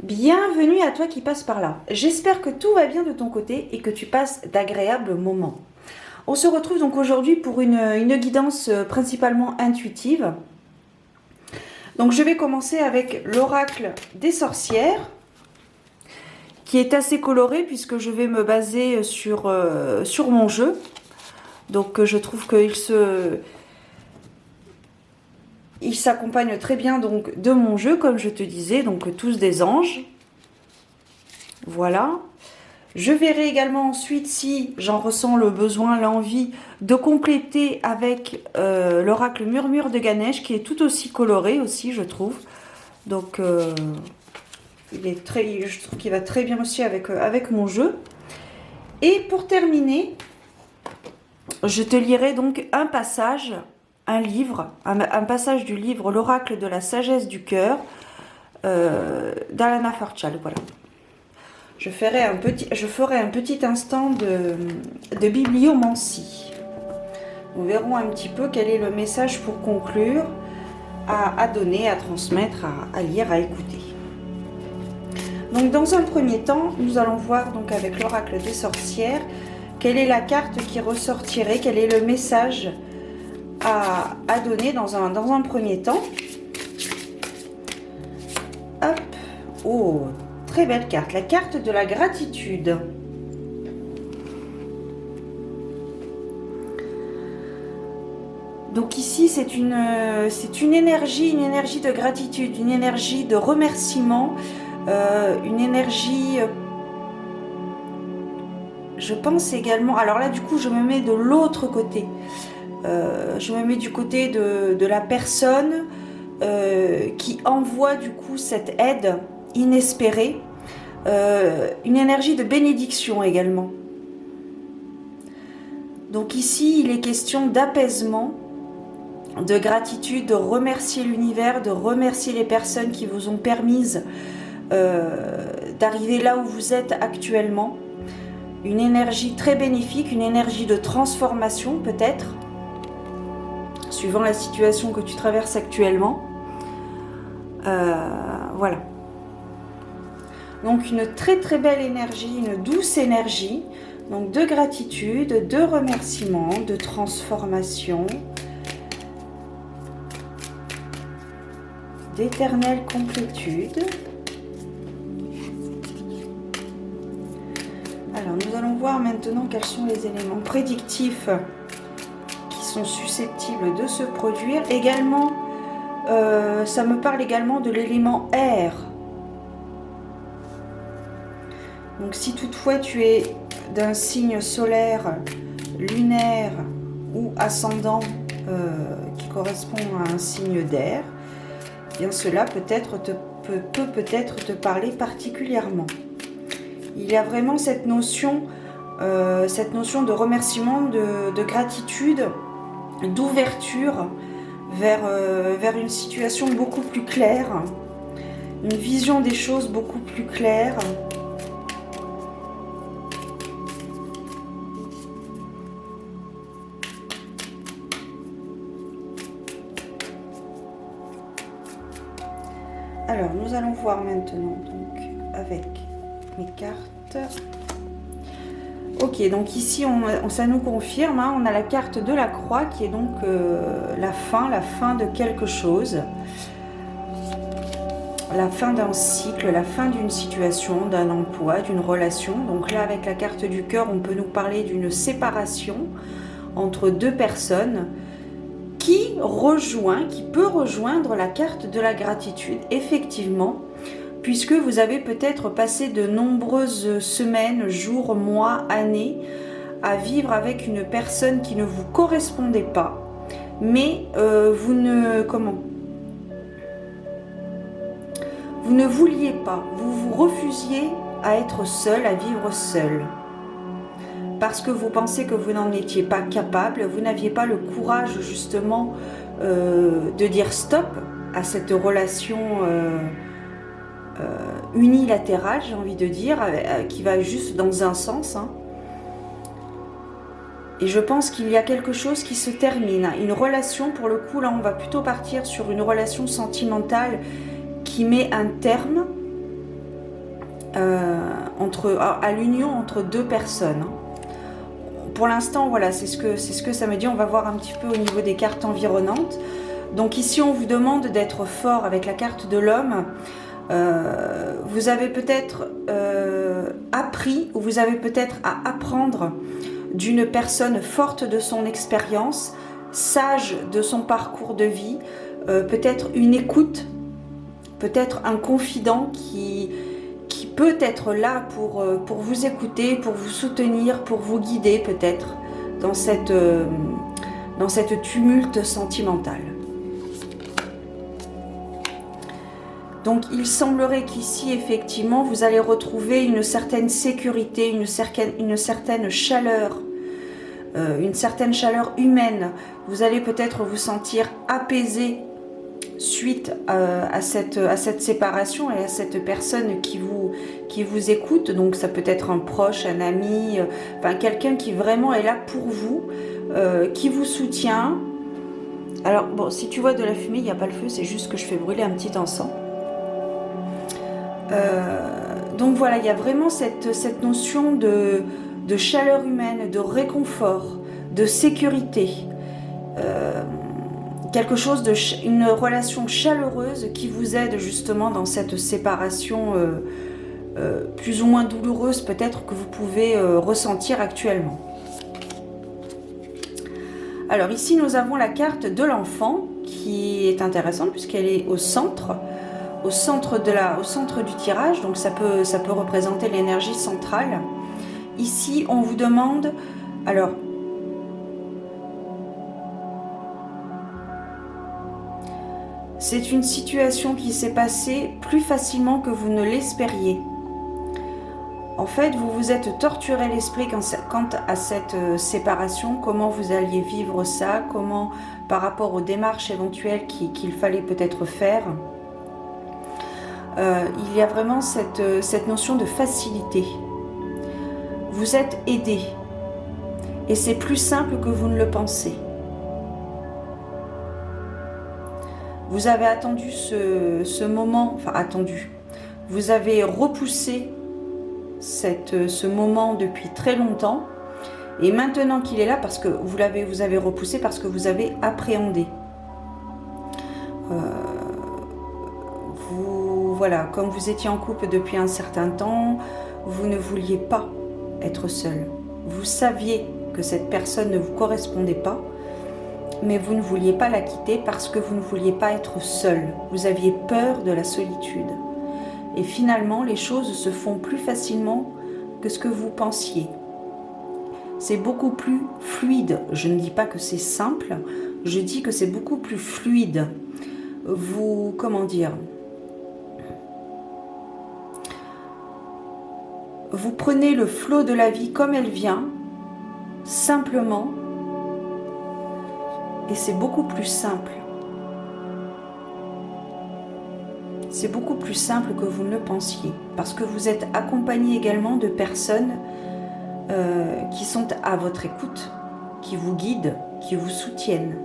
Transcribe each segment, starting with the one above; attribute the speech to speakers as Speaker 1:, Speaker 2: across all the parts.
Speaker 1: Bienvenue à toi qui passe par là. J'espère que tout va bien de ton côté et que tu passes d'agréables moments. On se retrouve donc aujourd'hui pour une guidance principalement intuitive. Donc je vais commencer avec l'oracle des sorcières, qui est assez coloré puisque je vais me baser sur mon jeu. Donc je trouve il s'accompagne très bien donc de mon jeu, comme je te disais, donc tous des anges. Voilà. Je verrai également ensuite si j'en ressens le besoin, l'envie de compléter avec l'oracle Murmure de Ganesh, qui est tout aussi coloré aussi, je trouve. Donc je trouve qu'il va très bien aussi avec mon jeu. Et pour terminer, je te lirai donc un passage, un livre, un passage du livre L'oracle de la sagesse du cœur d'Alana Farchal. Voilà. Je ferai un petit instant de bibliomancie. Nous verrons un petit peu quel est le message pour conclure, à donner, à transmettre, à lire, à écouter. Donc dans un premier temps, nous allons voir donc avec l'oracle des sorcières, quelle est la carte qui ressortirait, quel est le message à donner dans un premier temps. Hop, oh, très belle carte, la carte de la gratitude. Donc ici, c'est une énergie de gratitude, une énergie de remerciement, une énergie, je pense également, alors là du coup je me mets de l'autre côté, je me mets du côté de la personne qui envoie du coup cette aide inespérée, une énergie de bénédiction également. Donc ici, il est question d'apaisement, de gratitude, de remercier l'univers, de remercier les personnes qui vous ont permis d'arriver là où vous êtes actuellement. Une énergie très bénéfique, une énergie de transformation peut-être, suivant la situation que tu traverses actuellement. Voilà. Donc une très très belle énergie, une douce énergie, donc de gratitude, de remerciement, de transformation, d'éternelle complétude. Alors nous allons voir maintenant quels sont les éléments prédictifs qui sont susceptibles de se produire. Également, ça me parle également de l'élément air. Donc si toutefois tu es d'un signe solaire, lunaire ou ascendant qui correspond à un signe d'air, bien cela peut peut-être te parler particulièrement. Il y a vraiment cette notion de remerciement, de gratitude, d'ouverture vers une situation beaucoup plus claire, une vision des choses beaucoup plus claire. Alors, nous allons voir maintenant donc avec mes cartes. Ok, donc ici, ça nous confirme, hein, on a la carte de la croix qui est donc la fin de quelque chose. La fin d'un cycle, la fin d'une situation, d'un emploi, d'une relation. Donc là, avec la carte du cœur, on peut nous parler d'une séparation entre deux personnes qui peut rejoindre la carte de la gratitude, effectivement, puisque vous avez peut-être passé de nombreuses semaines, jours, mois, années à vivre avec une personne qui ne vous correspondait pas, mais vous ne vouliez pas, vous vous refusiez à être seul, à vivre seul. Parce que vous pensez que vous n'en étiez pas capable, vous n'aviez pas le courage justement de dire stop à cette relation unilatérale, j'ai envie de dire, qui va juste dans un sens. Hein. Et je pense qu'il y a quelque chose qui se termine. Une relation, pour le coup, là on va plutôt partir sur une relation sentimentale qui met un terme à l'union entre deux personnes. Pour l'instant, voilà, c'est ce que ça me dit. On va voir un petit peu au niveau des cartes environnantes. Donc ici, on vous demande d'être fort avec la carte de l'homme. Vous avez peut-être appris, ou vous avez peut-être à apprendre d'une personne forte de son expérience, sage de son parcours de vie, peut-être une écoute, peut-être un confident qui peut être là pour vous écouter, pour vous soutenir, pour vous guider peut-être dans cette tumulte sentimentale. Donc il semblerait qu'ici effectivement vous allez retrouver une certaine sécurité, une certaine chaleur, une certaine chaleur humaine. Vous allez peut-être vous sentir apaisé suite à cette séparation et à cette personne qui vous écoute. Donc ça peut être un proche, un ami, enfin quelqu'un qui vraiment est là pour vous, qui vous soutient. Alors bon, si tu vois de la fumée, il n'y a pas le feu, c'est juste que je fais brûler un petit encens. Donc voilà, il y a vraiment cette notion de chaleur humaine, de réconfort, de sécurité. Quelque chose une relation chaleureuse qui vous aide justement dans cette séparation plus ou moins douloureuse peut-être que vous pouvez ressentir actuellement. Alors ici nous avons la carte de l'enfant qui est intéressante puisqu'elle est au centre du tirage, donc ça peut représenter l'énergie centrale. Ici on vous demande, alors c'est une situation qui s'est passée plus facilement que vous ne l'espériez. En fait, vous vous êtes torturé l'esprit quant à cette séparation, comment vous alliez vivre ça, comment par rapport aux démarches éventuelles qu'il fallait peut-être faire. Il y a vraiment cette notion de facilité. Vous êtes aidé et c'est plus simple que vous ne le pensez. Vous avez attendu ce moment, enfin attendu, vous avez repoussé ce moment depuis très longtemps et maintenant qu'il est là, parce que vous avez repoussé parce que vous avez appréhendé. Voilà, comme vous étiez en couple depuis un certain temps, vous ne vouliez pas être seul. Vous saviez que cette personne ne vous correspondait pas, mais vous ne vouliez pas la quitter parce que vous ne vouliez pas être seul. Vous aviez peur de la solitude. Et finalement, les choses se font plus facilement que ce que vous pensiez. C'est beaucoup plus fluide. Je ne dis pas que c'est simple, je dis que c'est beaucoup plus fluide. Vous, comment dire, vous prenez le flot de la vie comme elle vient, simplement, et c'est beaucoup plus simple. C'est beaucoup plus simple que vous ne le pensiez, parce que vous êtes accompagné également de personnes qui sont à votre écoute, qui vous guident, qui vous soutiennent.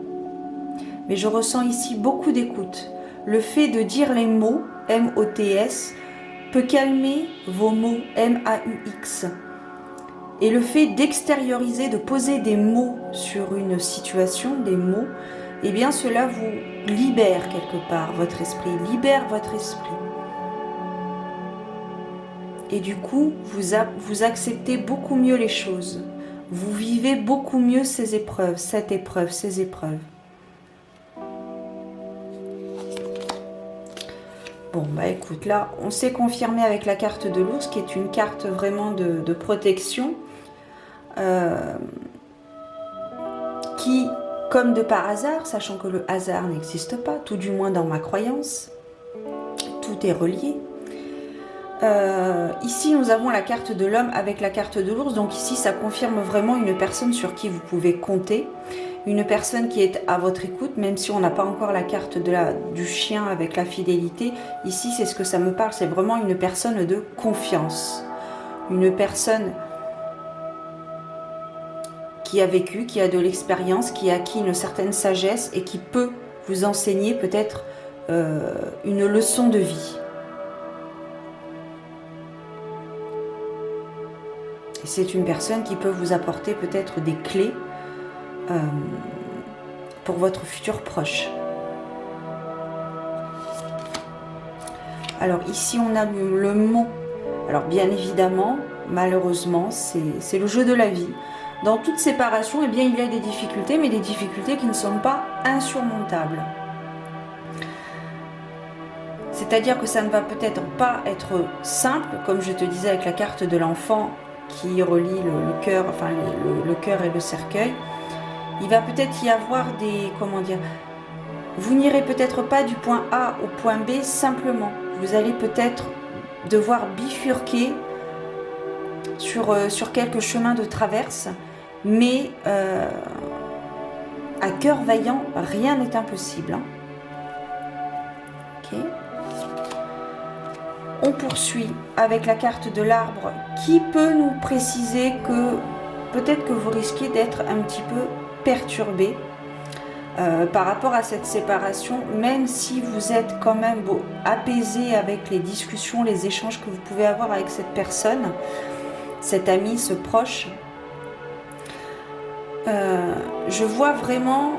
Speaker 1: Mais je ressens ici beaucoup d'écoute. Le fait de dire les mots, M-O-T-S, peut calmer vos mots, M-A-U-X. Et le fait d'extérioriser, de poser des mots sur une situation, des mots, eh bien cela vous libère quelque part votre esprit, libère votre esprit. Et du coup, vous acceptez beaucoup mieux les choses. Vous vivez beaucoup mieux ces épreuves, cette épreuve, ces épreuves. Bon, bah écoute, là, on s'est confirmé avec la carte de l'ours, qui est une carte vraiment de protection, qui, comme de par hasard, sachant que le hasard n'existe pas, tout du moins dans ma croyance, tout est relié. Ici, nous avons la carte de l'homme avec la carte de l'ours, donc ici, ça confirme vraiment une personne sur qui vous pouvez compter, une personne qui est à votre écoute, même si on n'a pas encore la carte du chien avec la fidélité. Ici, c'est ce que ça me parle, c'est vraiment une personne de confiance, une personne qui a vécu, qui a de l'expérience, qui a acquis une certaine sagesse et qui peut vous enseigner peut-être une leçon de vie. c'est une personne qui peut vous apporter peut-être des clés pour votre futur proche. Alors ici on a le mot. Alors bien évidemment, malheureusement, c'est le jeu de la vie. Dans toute séparation, eh bien, il y a des difficultés, mais des difficultés qui ne sont pas insurmontables. C'est-à-dire que ça ne va peut-être pas être simple, comme je te disais avec la carte de l'enfant qui relie le cœur, enfin le cœur et le cercueil. Il va peut-être y avoir des, comment dire, vous n'irez peut-être pas du point A au point B simplement. Vous allez peut-être devoir bifurquer sur quelques chemins de traverse, mais à cœur vaillant, rien n'est impossible. Hein. Ok. On poursuit avec la carte de l'arbre qui peut nous préciser que peut-être que vous risquez d'être un petit peu perturbé par rapport à cette séparation, même si vous êtes quand même apaisé avec les discussions, les échanges que vous pouvez avoir avec cette personne, cet ami, ce proche. Je vois vraiment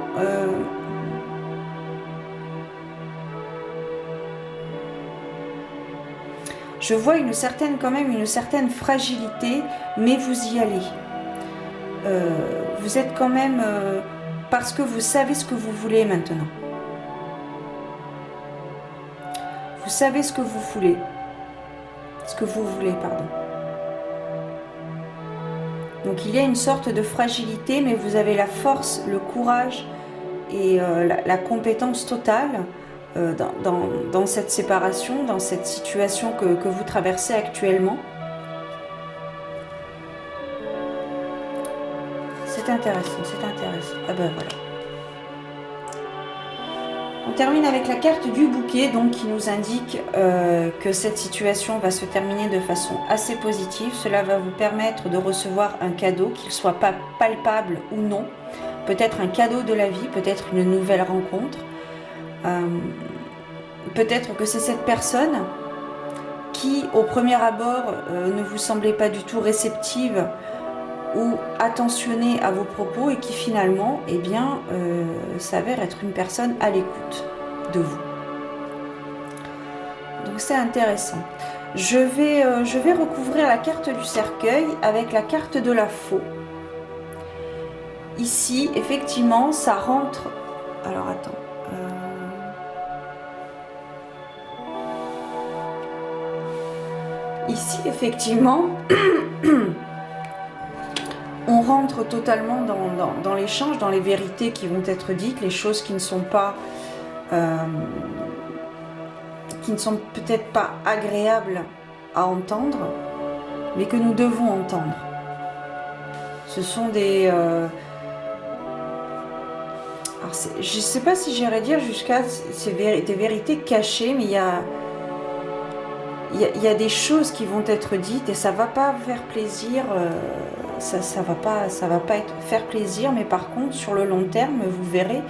Speaker 1: je vois quand même une certaine fragilité, mais vous y allez. Vous êtes quand même parce que vous savez ce que vous voulez maintenant. Vous savez ce que vous voulez. Pardon. Donc il y a une sorte de fragilité, mais vous avez la force, le courage et la compétence totale dans cette séparation, dans cette situation que vous traversez actuellement. C'est intéressant, c'est intéressant. Ah ben voilà. On termine avec la carte du bouquet, donc qui nous indique que cette situation va se terminer de façon assez positive. Cela va vous permettre de recevoir un cadeau, qu'il soit pas palpable ou non. Peut-être un cadeau de la vie, peut-être une nouvelle rencontre. Peut-être que c'est cette personne qui, au premier abord, ne vous semblait pas du tout réceptive ou attentionnée à vos propos et qui finalement, eh bien, s'avère être une personne à l'écoute de vous. Donc c'est intéressant. Je vais recouvrir la carte du cercueil avec la carte de la faux. Ici, effectivement, ça rentre... Alors, attends. Ici, effectivement, on rentre totalement dans l'échange, dans les vérités qui vont être dites, les choses qui ne sont pas... qui ne sont peut-être pas agréables à entendre, mais que nous devons entendre. Ce sont des... alors je ne sais pas si j'irais dire jusqu'à des vérités cachées, mais il y a des choses qui vont être dites et ça ne va pas faire plaisir, ça va pas faire plaisir, mais par contre, sur le long terme, vous verrez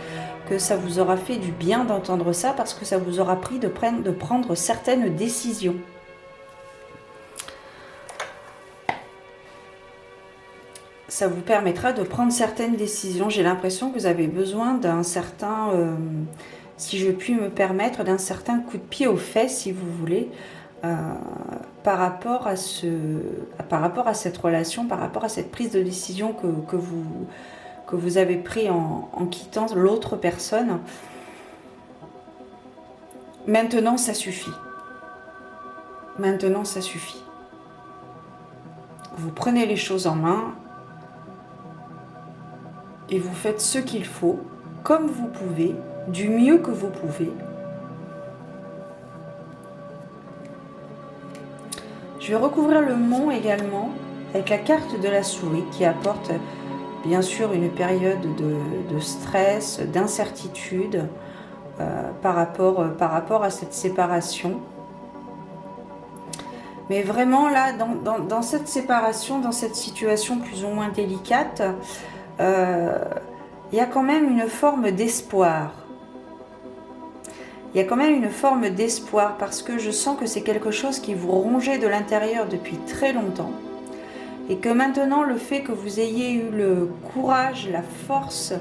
Speaker 1: que ça vous aura fait du bien d'entendre ça parce que ça vous aura pris de prendre certaines décisions. Ça vous permettra de prendre certaines décisions. J'ai l'impression que vous avez besoin d'un certain, si je puis me permettre, d'un certain coup de pied aux fesses, si vous voulez, par rapport à cette relation, par rapport à cette prise de décision que vous avez pris en quittant l'autre personne. Maintenant, ça suffit. Maintenant, ça suffit. Vous prenez les choses en main et vous faites ce qu'il faut, comme vous pouvez, du mieux que vous pouvez. Je vais recouvrir le mont également avec la carte de la souris qui apporte bien sûr une période de stress, d'incertitude par rapport à cette séparation. Mais vraiment là, dans cette séparation, dans cette situation plus ou moins délicate, il y a quand même une forme d'espoir. Il y a quand même une forme d'espoir parce que je sens que c'est quelque chose qui vous rongeait de l'intérieur depuis très longtemps. Et que maintenant, le fait que vous ayez eu le courage, la force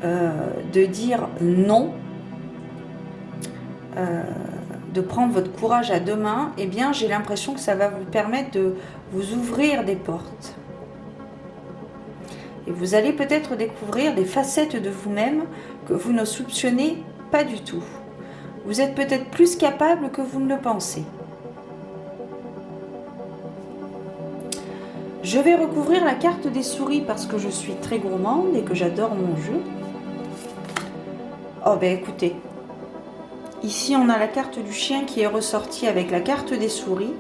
Speaker 1: de dire non, de prendre votre courage à deux mains, eh bien, j'ai l'impression que ça va vous permettre de vous ouvrir des portes. Et vous allez peut-être découvrir des facettes de vous-même que vous ne soupçonnez pas du tout. Vous êtes peut-être plus capable que vous ne le pensez. Je vais recouvrir la carte des souris parce que je suis très gourmande et que j'adore mon jeu. Oh ben écoutez, ici on a la carte du chien qui est ressortie avec la carte des souris.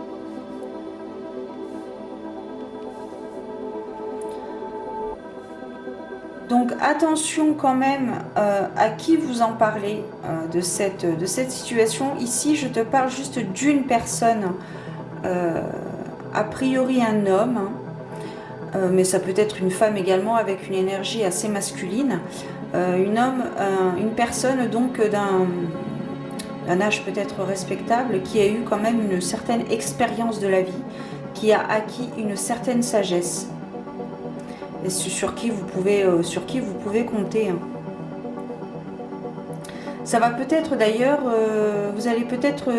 Speaker 1: Donc attention quand même à qui vous en parlez de cette situation. Ici je te parle juste d'une personne, a priori un homme, mais ça peut être une femme également avec une énergie assez masculine. Une personne donc d'un âge peut-être respectable qui a eu quand même une certaine expérience de la vie, qui a acquis une certaine sagesse. Et sur qui vous pouvez compter. Ça va peut-être d'ailleurs, vous allez peut-être...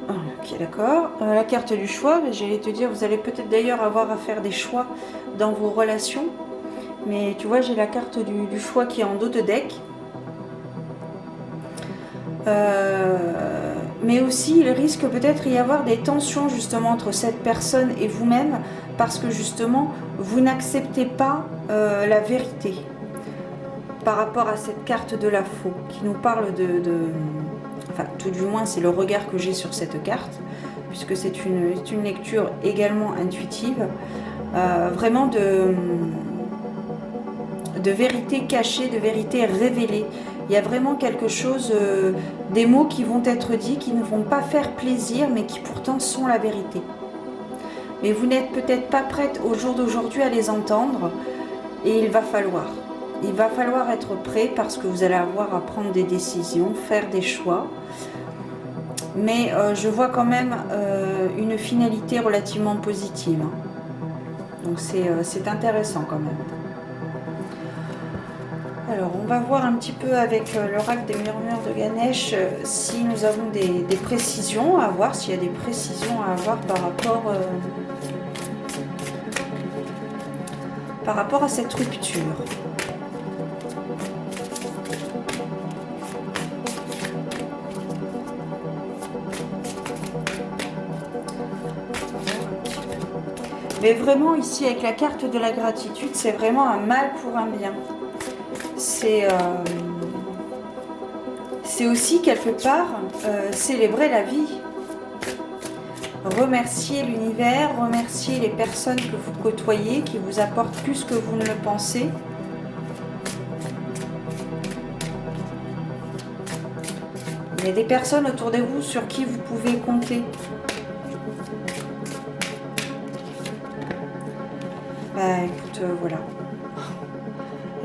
Speaker 1: ok, d'accord. La carte du choix, j'allais te dire, vous allez peut-être d'ailleurs avoir à faire des choix dans vos relations. Mais tu vois, j'ai la carte du choix qui est en dos de deck. Mais aussi, il risque peut-être y avoir des tensions justement entre cette personne et vous-même, parce que justement, vous n'acceptez pas la vérité par rapport à cette carte de la faux, qui nous parle enfin, tout du moins, c'est le regard que j'ai sur cette carte, puisque c'est une lecture également intuitive, vraiment de vérité cachée, de vérité révélée. Il y a vraiment quelque chose, des mots qui vont être dits, qui ne vont pas faire plaisir, mais qui pourtant sont la vérité. Mais vous n'êtes peut-être pas prête au jour d'aujourd'hui à les entendre, et il va falloir être prêt parce que vous allez avoir à prendre des décisions, faire des choix. Mais je vois quand même une finalité relativement positive. Donc c'est intéressant quand même. Alors, on va voir un petit peu avec l'oracle des murmures de Ganesh si nous avons des précisions à avoir, s'il y a des précisions à avoir par rapport à cette rupture. Mais vraiment ici avec la carte de la gratitude, c'est vraiment un mal pour un bien. C'est aussi quelque part célébrer la vie. Remercier l'univers, remercier les personnes que vous côtoyez, qui vous apportent plus que vous ne le pensez. Il y a des personnes autour de vous sur qui vous pouvez compter. Bah écoute, voilà.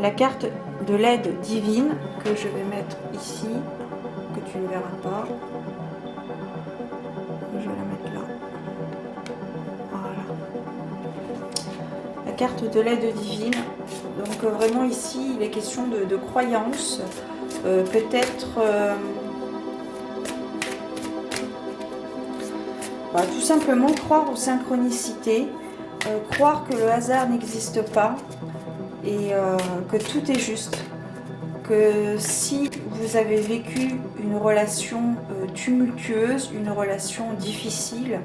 Speaker 1: La carte de l'aide divine que je vais mettre ici, que tu ne verras pas. Je vais la mettre là. Voilà. La carte de l'aide divine. Donc vraiment ici, il est question de croyance. Peut-être... tout simplement croire aux synchronicités. Croire que le hasard n'existe pas. Et que tout est juste, que si vous avez vécu une relation tumultueuse, une relation difficile,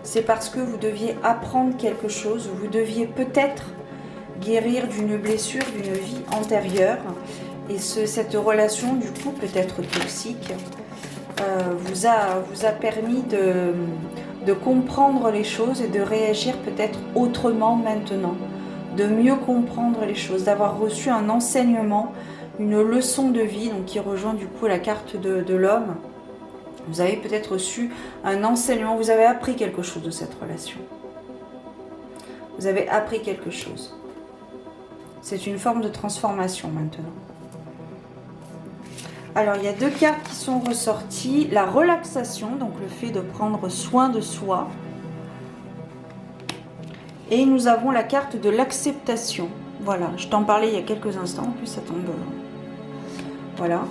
Speaker 1: c'est parce que vous deviez apprendre quelque chose, vous deviez peut-être guérir d'une blessure, d'une vie antérieure, et cette relation du coup peut-être toxique vous a permis de comprendre les choses et de réagir peut-être autrement maintenant, de mieux comprendre les choses, d'avoir reçu un enseignement, une leçon de vie, donc qui rejoint du coup la carte de l'homme. Vous avez peut-être reçu un enseignement, vous avez appris quelque chose de cette relation. Vous avez appris quelque chose. C'est une forme de transformation maintenant. Alors, il y a deux cartes qui sont ressorties. La relaxation, donc le fait de prendre soin de soi. Et nous avons la carte de l'acceptation. Voilà, je t'en parlais il y a quelques instants, en plus ça tombe... voilà.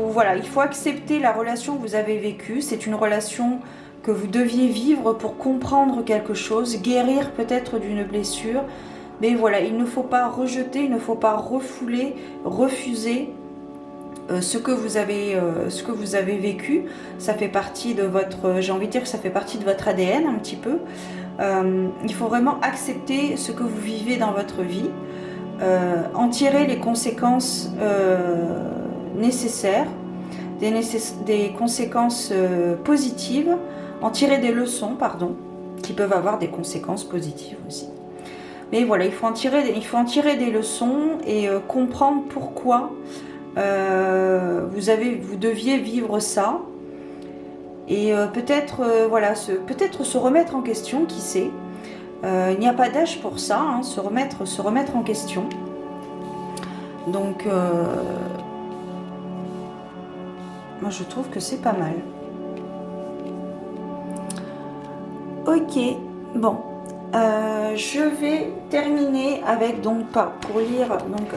Speaker 1: Voilà, il faut accepter la relation que vous avez vécue. C'est une relation que vous deviez vivre pour comprendre quelque chose, guérir peut-être d'une blessure. Mais voilà, il ne faut pas rejeter, il ne faut pas refouler, refuser ce que vous avez vécu. Ça fait partie de votre, j'ai envie de dire que ça fait partie de votre ADN un petit peu. Il faut vraiment accepter ce que vous vivez dans votre vie, en tirer les conséquences nécessaires, des conséquences positives, en tirer des leçons, pardon, qui peuvent avoir des conséquences positives aussi. Mais voilà, il faut en tirer des leçons et comprendre pourquoi vous deviez vivre ça. Et peut-être voilà, peut-être se remettre en question, qui sait. Il n'y a pas d'âge pour ça, hein, se remettre en question. Donc, moi je trouve que c'est pas mal. Ok, bon. Je vais terminer avec, donc, pas pour lire, donc...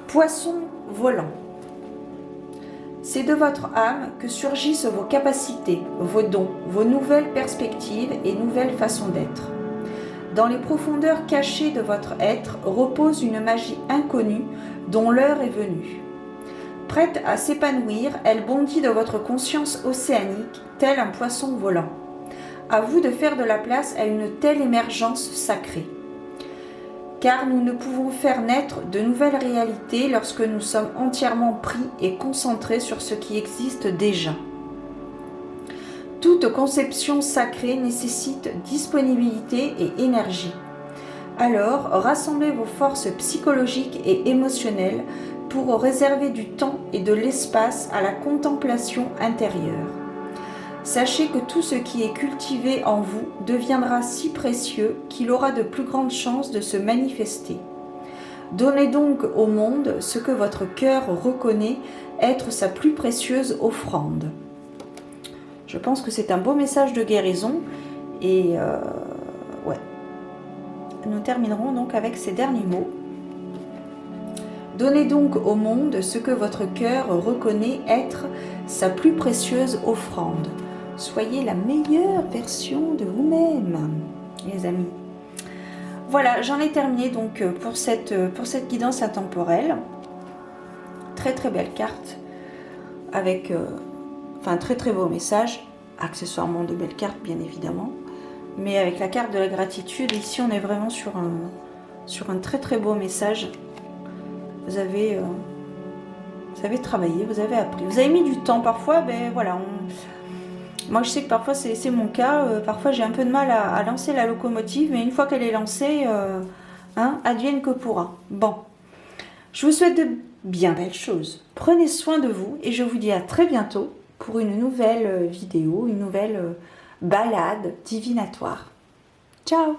Speaker 1: Poisson volant. C'est de votre âme que surgissent vos capacités, vos dons, vos nouvelles perspectives et nouvelles façons d'être. Dans les profondeurs cachées de votre être repose une magie inconnue dont l'heure est venue. Prête à s'épanouir, elle bondit de votre conscience océanique, tel un poisson volant. À vous de faire de la place à une telle émergence sacrée. Car nous ne pouvons faire naître de nouvelles réalités lorsque nous sommes entièrement pris et concentrés sur ce qui existe déjà. Toute conception sacrée nécessite disponibilité et énergie. Alors, rassemblez vos forces psychologiques et émotionnelles pour réserver du temps et de l'espace à la contemplation intérieure. Sachez que tout ce qui est cultivé en vous deviendra si précieux qu'il aura de plus grandes chances de se manifester. Donnez donc au monde ce que votre cœur reconnaît être sa plus précieuse offrande. Je pense que c'est un beau message de guérison et ouais. Nous terminerons donc avec ces derniers mots. Donnez donc au monde ce que votre cœur reconnaît être sa plus précieuse offrande. Soyez la meilleure version de vous-même, les amis. Voilà, j'en ai terminé donc pour cette guidance intemporelle. Très très belle carte avec enfin très très beau message, accessoirement de belles cartes bien évidemment, mais avec la carte de la gratitude, ici on est vraiment sur un très très beau message. Vous avez travaillé, vous avez appris, vous avez mis du temps parfois, ben voilà. Moi je sais que parfois c'est mon cas, parfois j'ai un peu de mal à lancer la locomotive, mais une fois qu'elle est lancée, advienne que pourra. Bon, je vous souhaite de bien belles choses, prenez soin de vous et je vous dis à très bientôt pour une nouvelle vidéo, une nouvelle balade divinatoire. Ciao!